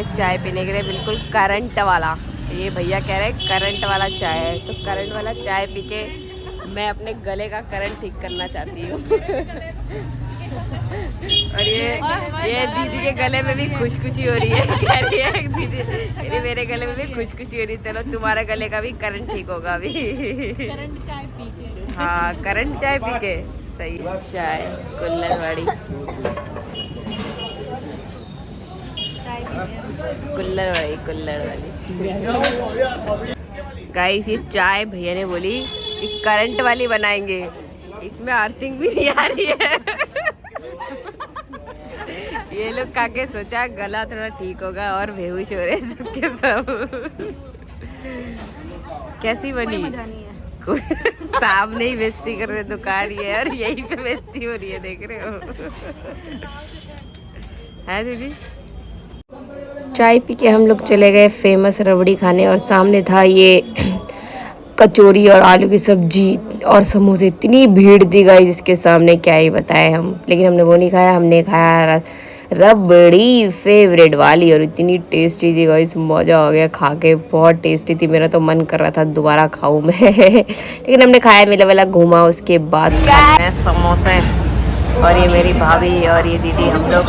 हैं चाय पीने के लिए, बिल्कुल करंट वाला। ये भैया कह रहे हैं करंट वाला चाय है, तो करंट वाला चाय पी के मैं अपने गले का करंट ठीक करना चाहती हूँ। और ये दीदी के गले में भी खुशखुशी हो रही है। कह रही है दीदी मेरे गले में भी खुशखुशी हो रही है, चलो तुम्हारे गले का भी करंट ठीक होगा अभी। करंट चाय पी के। हाँ करंट चाय पी के सही। चाय कुल्हड़वाड़ी, कुल्हड़वाड़ी कुल्हड़वाड़ी। गाइस ये चाय भैया ने बोली कि करंट वाली बनाएंगे, इसमें अर्थिंग भी नहीं आ रही है। ये लोग काके सोचा गला थोड़ा ठीक होगा और बेहोश हो रहे सबके सब। कैसी बनी? सामने ही बेइज्जती कर रहे दुकान है और यही पे बेइज्जती हो रही है, देख रहे हो। है दीदी? चाय पी के हम लोग चले गए फेमस रबड़ी खाने और सामने था ये कचौरी और आलू की सब्जी और समोसे। इतनी भीड़ थी गाइस इसके सामने क्या ही बताए हम, लेकिन हमने वो नहीं खाया, हमने खाया रबड़ी फेवरेट वाली और इतनी टेस्टी थी गाइस, मज़ा आ गया खा के, बहुत टेस्टी थी। मेरा तो मन कर रहा था दोबारा खाऊं मैं। लेकिन हमने खाया, मेला वाला घूमा, उसके बाद समोसे। और ये मेरी भाभी और ये दीदी, हम लोग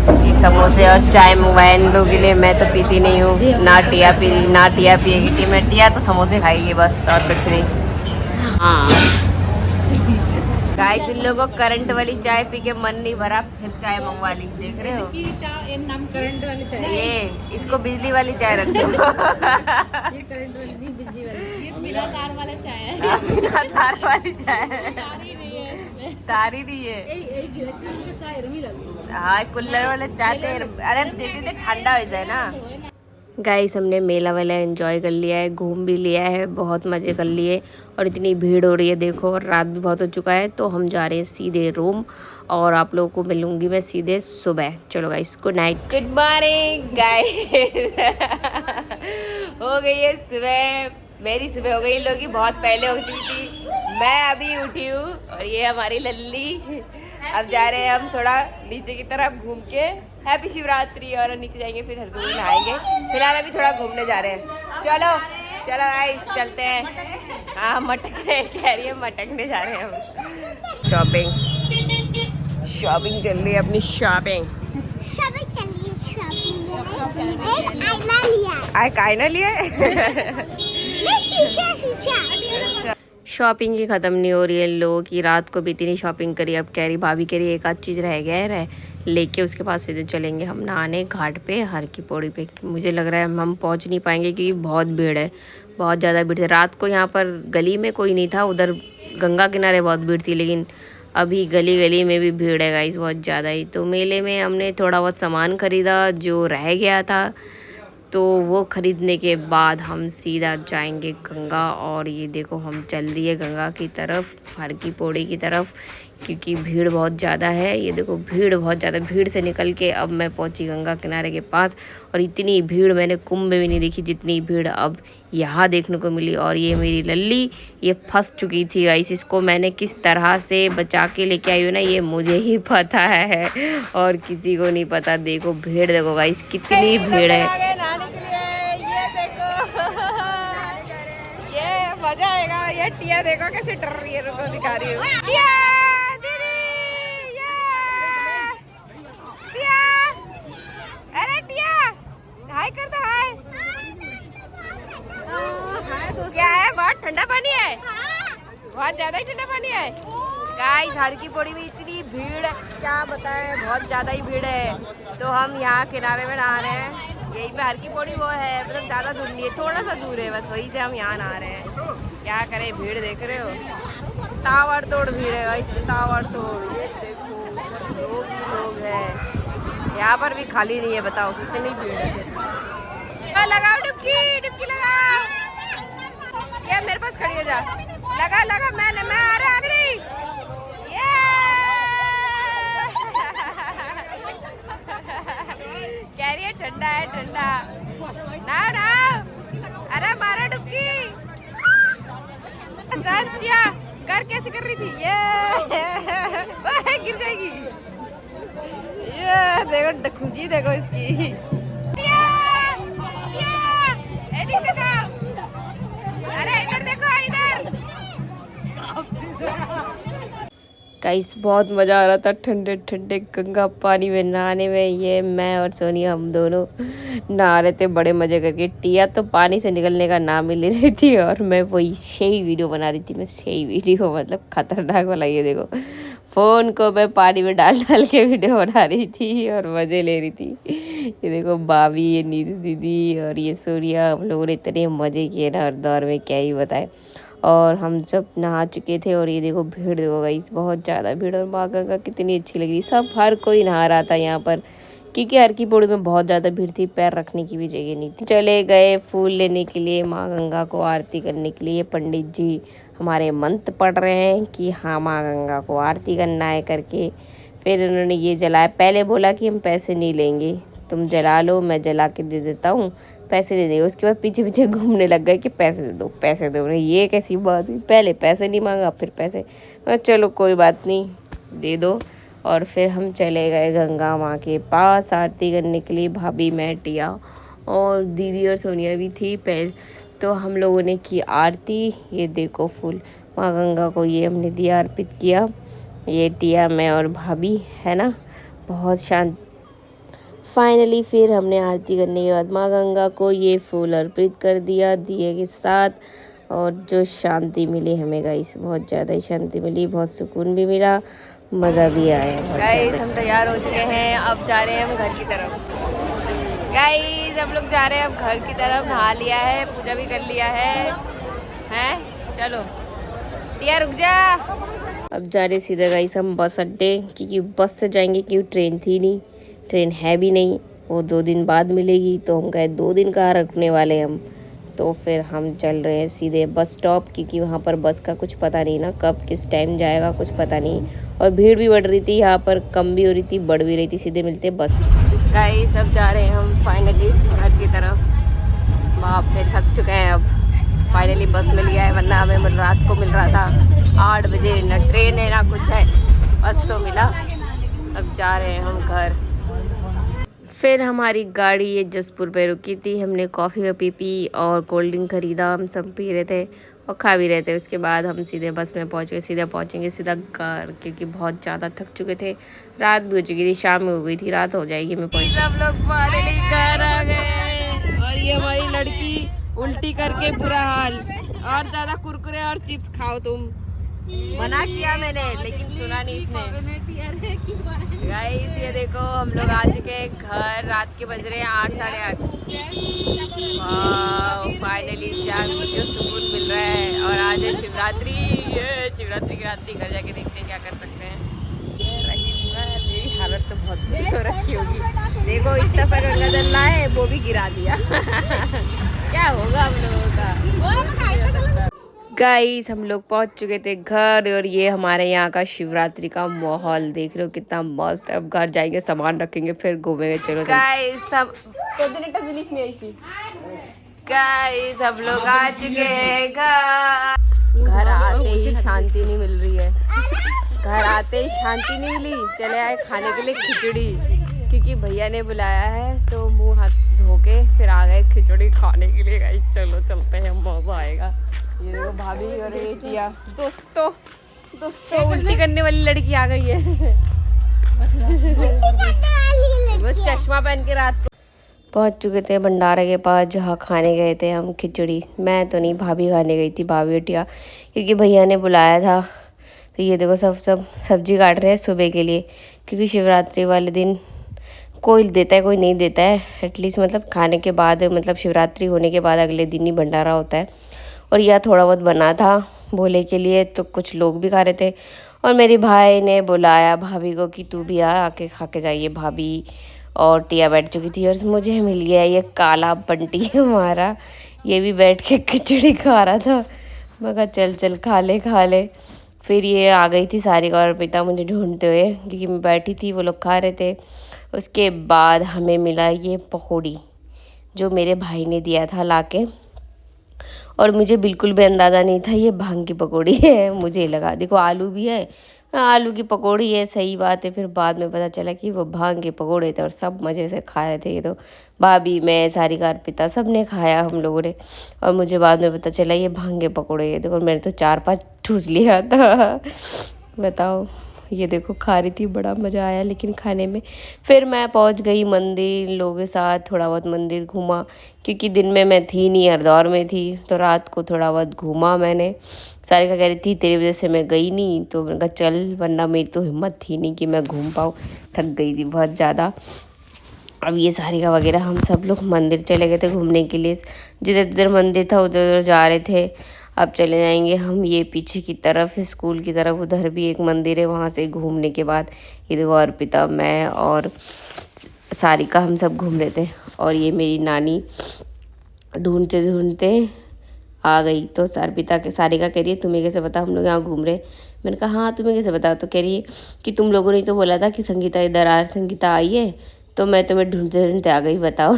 ये समोसे और चाय मंगवाए इन लोगों के लिए। मैं तो पीती नहीं हूँ, ना टिया पिएगी कि मैं टिया तो समोसे खाएगी बस, और कुछ नहीं। हाँ गाइस इन लोगों को करंट वाली चाय पी के मन नहीं भरा, फिर चाय मंगवा ली, देख रहे हो। नाम करंट वाली चाय, ये इसको बिजली वाली चाय रख दो। ये करंट वाली नहीं, बिजली वाली। ये बिना तार वाला चाय है। बिना तार वाली चाय है, तारी नहीं है इसमें, तारी नहीं है। चाय रमी लगी। हाँ कुल्हड़ वाले चाय थे, अरे देखते ठंडा हो जाए ना। गाइस हमने मेला वाला एंजॉय कर लिया है, घूम भी लिया है, बहुत मज़े कर लिए। और इतनी भीड़ हो रही है देखो, और रात भी बहुत हो चुका है, तो हम जा रहे हैं सीधे रूम और आप लोगों को मिलूंगी मैं सीधे सुबह। चलो guys good night, good morning guys. हो गई है सुबह, मेरी सुबह हो गई, लोगों की बहुत पहले हो चुकी थी। मैं अभी उठी हूँ और ये हमारी लल्ली। अब जा रहे हैं हम थोड़ा नीचे की तरफ घूम के, हैप्पी शिवरात्रि, और नीचे जाएंगे फिर हरदोई नहाएंगे। फिलहाल अभी थोड़ा घूमने जा रहे हैं। चलो चलो गाइस चलते हैं। हाँ मटकने कह रही है, मटकने जा रहे हैं हम। शॉपिंग चल रही है अपनी, शॉपिंग आईना लिया है। शॉपिंग ही ख़त्म नहीं हो रही है लोगों की, रात को भी इतनी शॉपिंग करी। अब कह रही भाभी कह रही एक आध चीज़ रह गया है, लेके उसके पास सीधे चलेंगे हम नहाने घाट पे, हर की पौड़ी पे। मुझे लग रहा है हम पहुंच नहीं पाएंगे क्योंकि बहुत भीड़ है, बहुत ज़्यादा भीड़ है। रात को यहाँ पर गली में कोई नहीं था, उधर गंगा किनारे बहुत भीड़ थी, लेकिन अभी गली गली में भी भीड़ है गाइस बहुत ज़्यादा ही। तो मेले में हमने थोड़ा बहुत सामान ख़रीदा जो रह गया था, तो वो ख़रीदने के बाद हम सीधा जाएंगे गंगा। और ये देखो हम चल दिए गंगा की तरफ, हर की पौड़ी की तरफ, क्योंकि भीड़ बहुत ज़्यादा है। ये देखो भीड़ बहुत ज़्यादा, भीड़ से निकल के अब मैं पहुंची गंगा किनारे के पास। और इतनी भीड़ मैंने कुंभ में भी नहीं देखी जितनी भीड़ अब यहाँ देखने को मिली। और ये मेरी लल्ली ये फंस चुकी थी गाइस, इसको मैंने किस तरह से बचा के लेके आई हूँ ना, ये मुझे ही पता है और किसी को नहीं पता। देखो भीड़ देखो गाइस कितनी भीड़ है। ये मजा आएगा। ये टिया देखो कैसे डर रही है, रुको दिखा रही हूँ। टिया दीदी, टिया, अरे टिया हाय कर दो, हाय। क्या है, बहुत ठंडा पानी है, बहुत ज्यादा ही ठंडा पानी है। गाइस हर की पौड़ी में इतनी भीड़ क्या बताएं, बहुत ज्यादा ही भीड़ है। तो हम यहाँ किनारे में नहा रहे हैं, यहीं पे हर की पौड़ी वो है, मतलब ज़्यादा दूर नहीं है, थोड़ा सा दूर है बस, वहीं से हम यहाँ नहा रहे हैं। क्या करें, भीड़ देख रहे हो, ताबड़ तोड़ भीड़ है गाइस, ताबड़ तोड़। ये देखो लोग ही लोग हैं, यहाँ पर भी खाली नहीं है, बताओ कितनी भीड़ है। लगाओ डुबकी, डुबकी लगाओ। ये मेरे पास खड़ी हो जा, लगा लगा, मैं आ रहा आखिरी। कह रही है ठंडा है, ठंडा ना ना, अरे मारा डुबकी। कर कैसे कर रही थी, ये गिर जाएगी। ये देखो खुशी देखो इसकी। गाइस बहुत मज़ा आ रहा था ठंडे ठंडे गंगा पानी में नहाने में। ये मैं और सोनिया हम दोनों नहा रहे थे बड़े मज़े करके। टिया तो पानी से निकलने का नाम ही ले रही थी और मैं वही सही वीडियो बना रही थी। मैं सही वीडियो मतलब खतरनाक वाला। ये देखो फ़ोन को मैं पानी में डाल डाल के वीडियो बना रही थी और मज़े ले रही थी। ये देखो भाभी, ये नीतू दीदी और ये सोनिया, हम लोगों ने इतने मज़े किए ना हर दौर में, क्या ही बताए। और हम सब नहा चुके थे और ये देखो भीड़ देखो गाइस, बहुत ज़्यादा भीड़। और माँ गंगा कितनी अच्छी लग रही, सब हर कोई नहा रहा था यहाँ पर, क्योंकि हर की पौड़ी में बहुत ज़्यादा भीड़ थी, पैर रखने की भी जगह नहीं थी। चले गए फूल लेने के लिए, माँ गंगा को आरती करने के लिए। पंडित जी हमारे मंत्र पढ़ रहे हैं कि हाँ माँ गंगा को आरती करना है करके। फिर उन्होंने ये जलाया। पहले बोला कि हम पैसे नहीं लेंगे, तुम जला लो, मैं जला के दे देता हूँ, पैसे नहीं देंगे। उसके बाद पीछे पीछे घूमने लग गए कि पैसे दे दो पैसे दो। ये कैसी बात हुई, पहले पैसे नहीं मांगा फिर पैसे। चलो कोई बात नहीं, दे दो। और फिर हम चले गए गंगा माँ के पास आरती करने के लिए। भाभी, मैं, टिया और दीदी और सोनिया भी थी। पहले तो हम लोगों ने की आरती। ये देखो फूल माँ गंगा को ये हमने दिया, अर्पित किया। ये टिया, मैं और भाभी है ना, बहुत शांत। फाइनली फिर हमने आरती करने के बाद माँ गंगा को ये फूल अर्पित कर दिया दिए के साथ। और जो शांति मिली हमें गाइस, बहुत ज़्यादा ही शांति मिली, बहुत सुकून भी मिला, मज़ा भी आया गाइस। हम तैयार हो चुके हैं, अब जा रहे हैं हम घर की तरफ। गाइस हम लोग जा रहे हैं अब घर की तरफ। नहा लिया है, पूजा भी कर लिया है, हैं? चलो टिया रुक जा। अब जा रहे सीधा गाइस हम बस अड्डे, क्योंकि बस से जाएंगे क्योंकि ट्रेन थी नहीं, ट्रेन है भी नहीं, वो 2 दिन बाद मिलेगी। तो हम कहे 2 दिन कहाँ रुकने वाले हम, तो फिर हम चल रहे हैं सीधे बस स्टॉप, क्योंकि वहाँ पर बस का कुछ पता नहीं ना, कब किस टाइम जाएगा कुछ पता नहीं। और भीड़ भी बढ़ रही थी यहाँ पर, कम भी हो रही थी, बढ़ भी रही थी। सीधे मिलते बस। गाइस सब जा रहे हैं हम फाइनली घर की तरफ। बाप रे थक चुके हैं अब, फाइनली बस मिल गया है, वरना हमें रात को मिल रहा था 8 बजे। ना ट्रेन है ना कुछ है, बस तो मिला। अब जा रहे हैं हम घर। फिर हमारी गाड़ी ये जसपुर पे रुकी थी, हमने कॉफ़ी वॉफ़ी पी और कोल्ड ड्रिंक ख़रीदा, हम सब पी रहे थे और खा भी रहे थे। उसके बाद हम सीधे बस में पहुँच गए, सीधे पहुँचेंगे सीधा घर, क्योंकि बहुत ज़्यादा थक चुके थे। रात भी हो चुकी थी, शाम में हो गई थी, रात हो जाएगी मैं पहुँच। सब लोग फाइनली घर आ गए और ये हमारी लड़की उल्टी करके बुरा हाल। और ज़्यादा कुरकुरे और चिप्स खाओ तुम, मना किया मैंने लेकिन सुना नहीं इसने। गाइस ये देखो हम लोग आ चुके हैं घर, रात के बज रहे हैं 8 साढ़े 8। फाइनली जान मुझे सुकून मिल रहा है। और आज है शिवरात्रि, शिवरात्रि की रात्रि घर जाके देखते हैं क्या कर सकते हैं। मेरी हालत तो बहुत बुरी हो रखी होगी, देखो इतना सा गंगा जल रहा है, वो भी गिरा दिया। क्या होगा हम लोगों का। गाइस हम लोग पहुंच चुके थे घर और ये हमारे यहाँ का शिवरात्रि का माहौल देख रहे हो कितना मस्त है। अब घर जाएंगे, सामान रखेंगे, फिर घूमेंगे। चलो गाइस सब गाइस हम लोग आ चुके हैं घर। घर आते ही शांति नहीं मिल रही है, घर आते ही शांति नहीं मिली। चले आए खाने के लिए खिचड़ी, क्योंकि भैया ने बुलाया है, तो मुंह हाथ धो के फिर आ गए खिचड़ी खाने के लिए। गाइस चलो चलते हैं, मज़ा आएगा। ये देखो भाभी और ये किया दोस्तों उल्टी करने वाली लड़की आ गई है। वो चश्मा पहन के रात को पहुंच चुके थे भंडारे के पास, जहाँ खाने गए थे हम खिचड़ी। मैं तो नहीं, भाभी खाने गई थी, भाभी उठिया, क्योंकि भैया ने बुलाया था। तो ये देखो सब सब्जी काट रहे हैं सुबह के लिए, क्योंकि शिवरात्रि वाले दिन कोई देता है कोई नहीं देता है। एटलीस्ट मतलब खाने के बाद, मतलब शिवरात्रि होने के बाद अगले दिन ही भंडारा होता है। और यह थोड़ा बहुत बना था भोले के लिए, तो कुछ लोग भी खा रहे थे। और मेरे भाई ने बुलाया भाभी को कि तू भी आके खा के जाइए। भाभी और टिया बैठ चुकी थी और मुझे मिल गया ये काला बंटी हमारा, ये भी बैठ के खिचड़ी खा रहा था। मैं कहा चल चल खा ले। फिर ये आ गई थी सारिका और पिता मुझे ढूंढते हुए, क्योंकि मैं बैठी थी, वो लोग खा रहे थे। उसके बाद हमें मिला ये पकौड़ी, जो मेरे भाई ने दिया था लाके, और मुझे बिल्कुल भी अंदाज़ा नहीं था ये भांग की पकौड़ी है। मुझे लगा देखो आलू भी है, आलू की पकौड़ी है, सही बात है। फिर बाद में पता चला कि वो भांग के पकौड़े थे और सब मज़े से खा रहे थे। ये तो भाभी, मैं, सारिका, अर्पिता सब ने खाया हम लोगों ने। और मुझे बाद में पता चला ये भांग के पकौड़े है। देखो मैंने तो 4-5 ठूस लिया था। बताओ ये देखो खा रही थी, बड़ा मज़ा आया लेकिन खाने में। फिर मैं पहुंच गई मंदिर, लोगों के साथ थोड़ा बहुत मंदिर घूमा, क्योंकि दिन में मैं थी नहीं, हरिद्वार में थी, तो रात को थोड़ा बहुत घूमा मैंने। सारिका कह रही थी तेरी वजह से मैं गई नहीं, तो मैंने कहा चल, वरना मेरी तो हिम्मत थी नहीं कि मैं घूम पाऊँ, थक गई थी बहुत ज़्यादा। अब ये सारिका वगैरह हम सब लोग मंदिर चले गए थे घूमने के लिए, जिधर जिधर मंदिर था उधर उधर जा रहे थे। अब चले जाएंगे हम ये पीछे की तरफ, स्कूल की तरफ, उधर भी एक मंदिर है, वहाँ से घूमने के बाद ये देखो अर्पिता, मैं और सारिका हम सब घूम रहे थे। और ये मेरी नानी ढूंढते ढूंढते आ गई। तो अर्पिता के सारिका कह रही है तुम्हें कैसे पता हम लोग यहाँ घूम रहे? मैंने कहा हाँ तुम्हें कैसे पता? तो कह रही है कि तुम लोगों ने तो बोला था कि संगीता इधर आ, संगीता आई है, तो मैं तुम्हें ढूंढते ढूंढते आ गई, बताओ।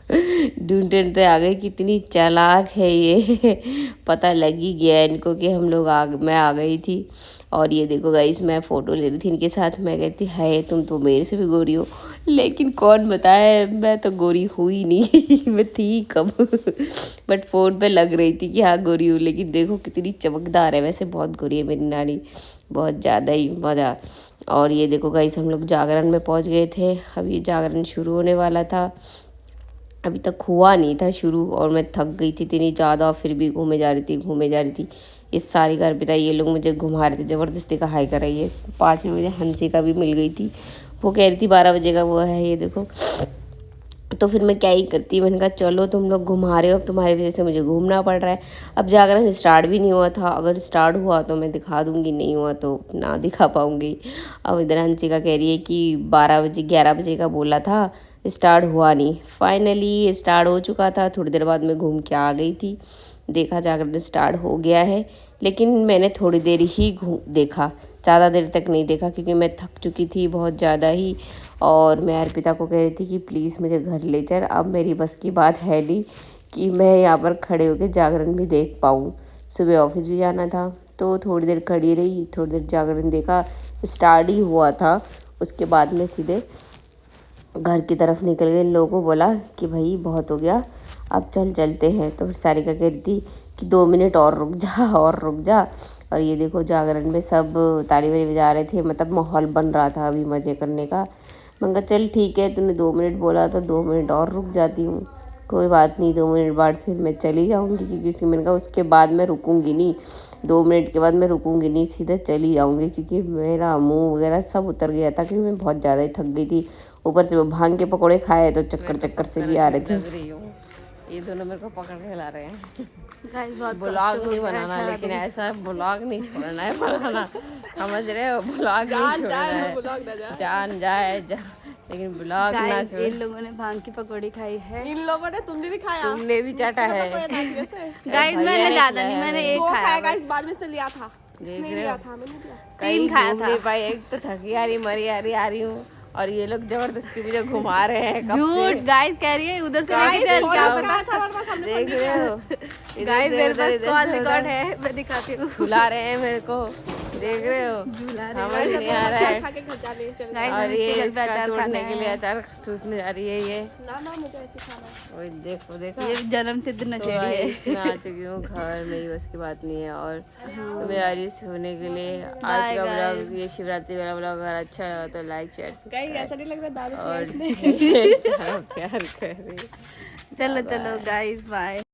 ढूंढते ढूंढते आ गई, कितनी चालाक है ये। पता लग ही गया इनको कि हम लोग मैं आ गई थी। और ये देखो गाइस, मैं फ़ोटो ले रही थी इनके साथ, मैं कहती है तुम तो मेरे से भी गोरी हो, लेकिन कौन बताए, मैं तो गोरी हुई नहीं। मैं थी कब। बट फ़ोन पे लग रही थी कि हाँ गोरी हूँ, लेकिन देखो कितनी चमकदार है। वैसे बहुत गोरी है मेरी नानी, बहुत ज़्यादा ही मज़ा। और ये देखो गाइस, हम लोग जागरण में पहुंच गए थे। अब ये जागरण शुरू होने वाला था, अभी तक हुआ नहीं था शुरू, और मैं थक गई थी इतनी ज़्यादा, फिर भी घूमे जा रही थी। इस सारी घर पिता ये लोग मुझे घुमा रहे थे, ज़बरदस्ती का हाई कर रही है। 5 में मुझे हंसी का भी मिल गई थी, वो कह रही थी 12 बजे का वो है, ये देखो। तो फिर मैं क्या ही करती, मैंने कहा चलो तुम लोग घुमा रहे हो, अब तुम्हारी वजह से मुझे घूमना पड़ रहा है। अब जागरण स्टार्ट भी नहीं हुआ था, अगर स्टार्ट हुआ तो मैं दिखा दूँगी, नहीं हुआ तो ना दिखा पाऊँगी। अब इधर हंसिका कह रही है कि 12 बजे 11 बजे का बोला था, स्टार्ट हुआ नहीं। फाइनली स्टार्ट हो चुका था, थोड़ी देर बाद मैं घूम के आ गई थी। देखा जागरण स्टार्ट हो गया है, लेकिन मैंने थोड़ी देर ही देखा, ज़्यादा देर तक नहीं देखा, क्योंकि मैं थक चुकी थी बहुत ज़्यादा ही। और मैं अर्पिता को कह रही थी कि प्लीज़ मुझे घर ले चल, अब मेरी बस की बात है नहीं कि मैं यहाँ पर खड़े होकर जागरण भी देख पाऊँ। सुबह ऑफिस भी जाना था, तो थोड़ी देर खड़ी रही, थोड़ी देर जागरण देखा, स्टार्ट ही हुआ था। उसके बाद में सीधे घर की तरफ निकल गए। इन लोगों को बोला कि भाई बहुत हो गया, अब चलते हैं। तो फिर सारिका कह रही थी कि 2 मिनट और रुक जा, और रुक जा। और ये देखो जागरण में सब ताली वाली बजा रहे थे, मतलब माहौल बन रहा था अभी मज़े करने का। मैंने कहा चल ठीक है, तूने 2 मिनट बोला तो 2 मिनट और रुक जाती हूँ, कोई बात नहीं। 2 मिनट बाद फिर मैं चली जाऊँगी, क्योंकि मैंने कहा उसके बाद मैं रुकूँगी नहीं, 2 मिनट के बाद मैं रुकूँगी नहीं, सीधे चली जाऊँगी, क्योंकि मेरा मुँह वगैरह सब उतर गया था, क्योंकि मैं बहुत ज़्यादा ही थक गई थी। ऊपर से वो भांग के पकौड़े खाए तो चक्कर से भी आ रहे थे। ये दोनों मेरे को पकड़ के ला रहे हैं। ब्लॉग नहीं बनाना, लेकिन ऐसा ब्लॉग नहीं छोड़ना है बनाना, समझ रहे हो? ब्लॉग नहीं छोड़ना है, जान जाए लेकिन ब्लॉग ना छोड़। इन लोगों ने भांग की पकौड़ी खाई है, इन लोगों ने, तुमने भी खाया, तुमने भी चाटा है। गाइस मैंने ज्यादा नहीं, मैंने एक खाया गाइस, बाद में से लिया था, इसने लिया था, मैंने लिया। 3 खाया था। भाई एक तो थकी आ रही, मरी आ रही हूँ, और ये लोग जबरदस्ती मुझे घुमा रहे हैं। झूठ, गाइस कह रही है उधर से लेके चल, क्या पता। देख रहे हो? गाइस मेरे पास कॉल रिकॉर्ड है, मैं दिखाती हूँ। बुला रहे हैं मेरे को, देख रहे हो? समझ नहीं आ रहा है। और ये इसका तोड़ने के लिए अचार ठूसने जा रही है ये। ना मुझे ऐसे खाना है। देखो ये जन्म सिद्ध नशेड़ी है। मैं आ चुकी हूँ घर, मेरी बस की बात नहीं है। और मैं आ रही सोने के लिए। आज का ब्लॉग, ये शिवरात्रि वाला ब्लॉग अगर अच्छा लगा तो लाइक शेयर ऐसा नहीं लग रहा दारू और प्यार कर रही। चलो गाइस बाय।